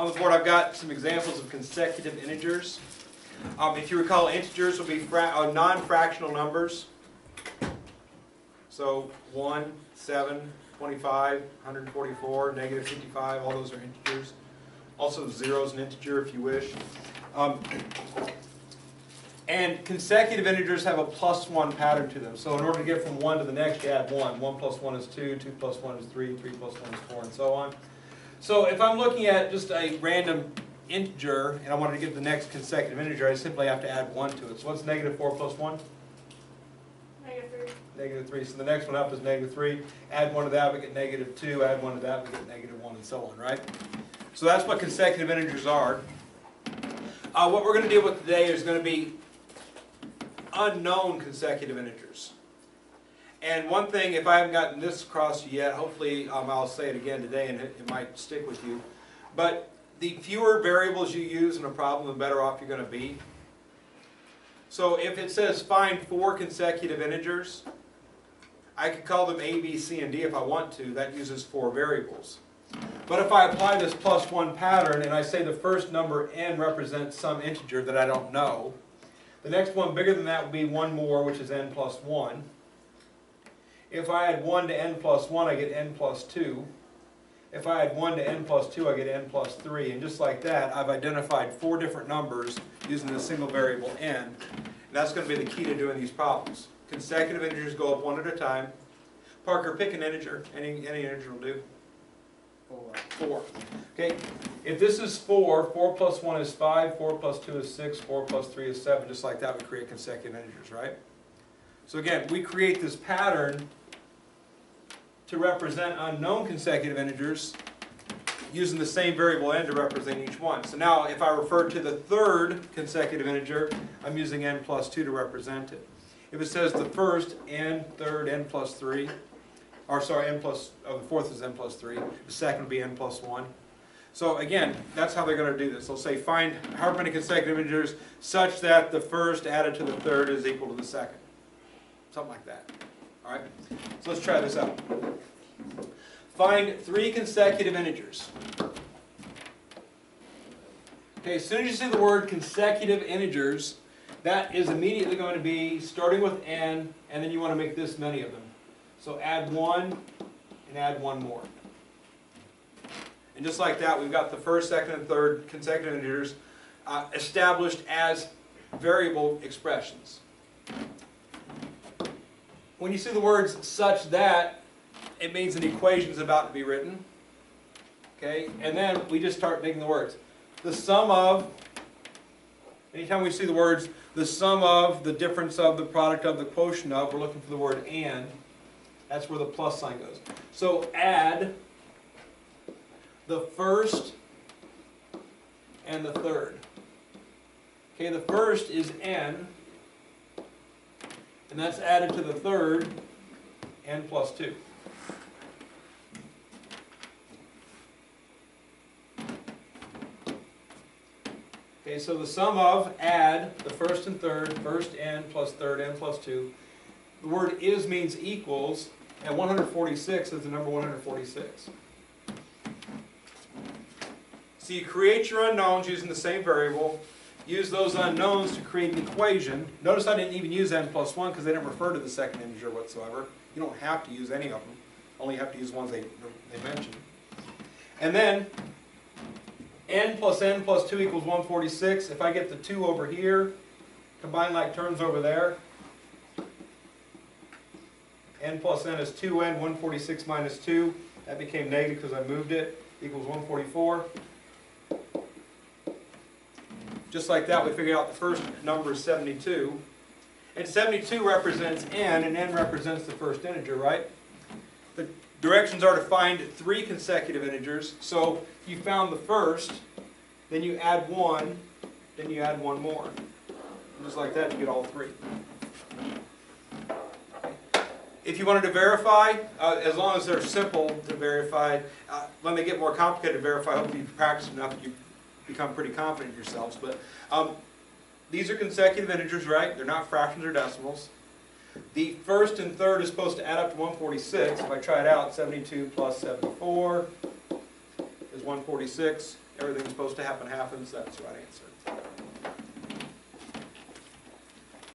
On the board I've got some examples of consecutive integers. If you recall, integers will be non-fractional numbers. So 1, 7, 25, 144, negative 55, all those are integers. Also 0 is an integer if you wish. And consecutive integers have a +1 pattern to them. So in order to get from 1 to the next, you add 1. 1 plus 1 is 2, 2 plus 1 is 3, 3 plus 1 is 4, and so on. So if I'm looking at just a random integer, and I wanted to get the next consecutive integer, I simply have to add 1 to it. So what's negative 4 plus 1? Negative 3. Negative 3. So the next one up is negative 3. Add 1 to that, we get negative 2. Add 1 to that, we get negative 1, and so on, right? So that's what consecutive integers are. What we're going to deal with today is going to be unknown consecutive integers. And one thing, if I haven't gotten this across to you yet, hopefully I'll say it again today and it might stick with you. But the fewer variables you use in a problem, the better off you're going to be. So if it says find 4 consecutive integers, I could call them A, B, C, and D if I want to. That uses 4 variables. But if I apply this +1 pattern and I say the first number n represents some integer that I don't know, the next one bigger than that would be one more, which is n plus 1. If I add 1 to n plus 1, I get n plus 2. If I add 1 to n plus 2, I get n plus 3. And just like that, I've identified 4 different numbers using a single variable n. And that's going to be the key to doing these problems. Consecutive integers go up 1 at a time. Parker, pick an integer. Any integer will do. 4. Okay, if this is 4, 4 plus 1 is 5, 4 plus 2 is 6, 4 plus 3 is 7. Just like that, we create consecutive integers, right? So again, we create this pattern to represent unknown consecutive integers using the same variable n to represent each one. So now, if I refer to the third consecutive integer, I'm using n plus 2 to represent it. If it says the first, n, third, n plus 3, or sorry, n plus, the fourth is n plus 3. The second would be n plus 1. So again, that's how they're going to do this. They'll say find however many consecutive integers such that the first added to the third is equal to the second. Something like that. All right? So let's try this out. Find 3 consecutive integers. Okay, as soon as you see the word consecutive integers, that is immediately going to be starting with n, and then you want to make this many of them. So add 1 and add 1 more. And just like that, we've got the first, second, and third consecutive integers established as variable expressions. When you see the words such that, it means an equation is about to be written. Okay? And then we just start making the words. The sum of, anytime we see the words, the sum of, the difference of, the product of, the quotient of, we're looking for the word and. That's where the plus sign goes. So add the first and the third. Okay, the first is n, and that's added to the third, n plus 2. Okay, so the sum of, add the first and third, first n plus third n plus 2. The word is means equals, and 146 is the number 146. So you create your unknowns using the same variable, use those unknowns to create an equation. Notice I didn't even use n plus 1 because they didn't refer to the second integer whatsoever. You don't have to use any of them. Only have to use ones they mention. And then n plus 2 equals 146. If I get the 2 over here, combine like terms over there, n plus n is 2n, 146 minus 2. That became negative because I moved it, equals 144. Just like that, we figured out the first number is 72. And 72 represents n, and n represents the first integer, right? The directions are to find 3 consecutive integers. So you found the first, then you add 1, then you add 1 more. And just like that, you get all 3. If you wanted to verify, as long as they're simple to verify, when they get more complicated to verify, hopefully you've practiced enough that you become pretty confident in yourselves. But these are consecutive integers, right? They're not fractions or decimals. The first and third is supposed to add up to 146. If I try it out, 72 plus 74 is 146. everything's supposed to happen happens, that's the right answer.